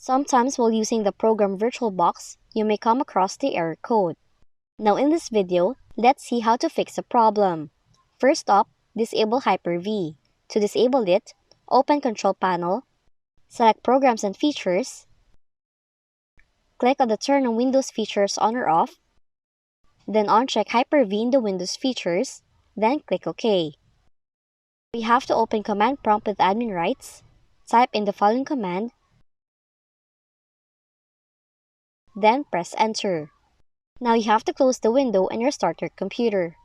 Sometimes while using the program VirtualBox, you may come across the error code. Now in this video, let's see how to fix the problem. First up, disable Hyper-V. To disable it, open Control Panel, select Programs and Features, click on the Turn on Windows Features on or off, then uncheck Hyper-V in the Windows Features, then click OK. We have to open Command Prompt with admin rights, type in the following command, then press Enter. Now you have to close the window and restart your computer.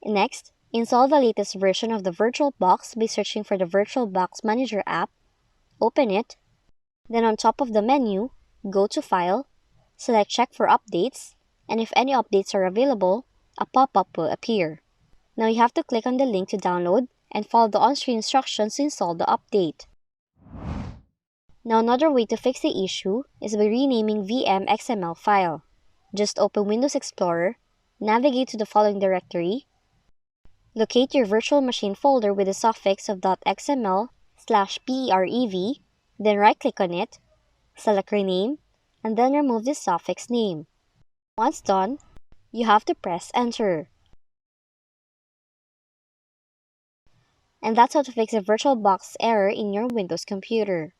Next, install the latest version of the VirtualBox by searching for the VirtualBox Manager app, open it, then on top of the menu, go to File, select Check for Updates, and if any updates are available, a pop-up will appear. Now you have to click on the link to download and follow the on-screen instructions to install the update. Now another way to fix the issue is by renaming VM XML file. Just open Windows Explorer, navigate to the following directory, locate your virtual machine folder with the suffix of .xml/perev, then right-click on it, select Rename, and then remove the suffix name. Once done, you have to press Enter. And that's how to fix a VirtualBox error in your Windows computer.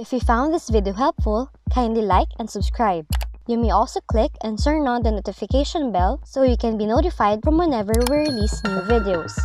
If you found this video helpful, kindly like and subscribe. You may also click and turn on the notification bell so you can be notified from whenever we release new videos.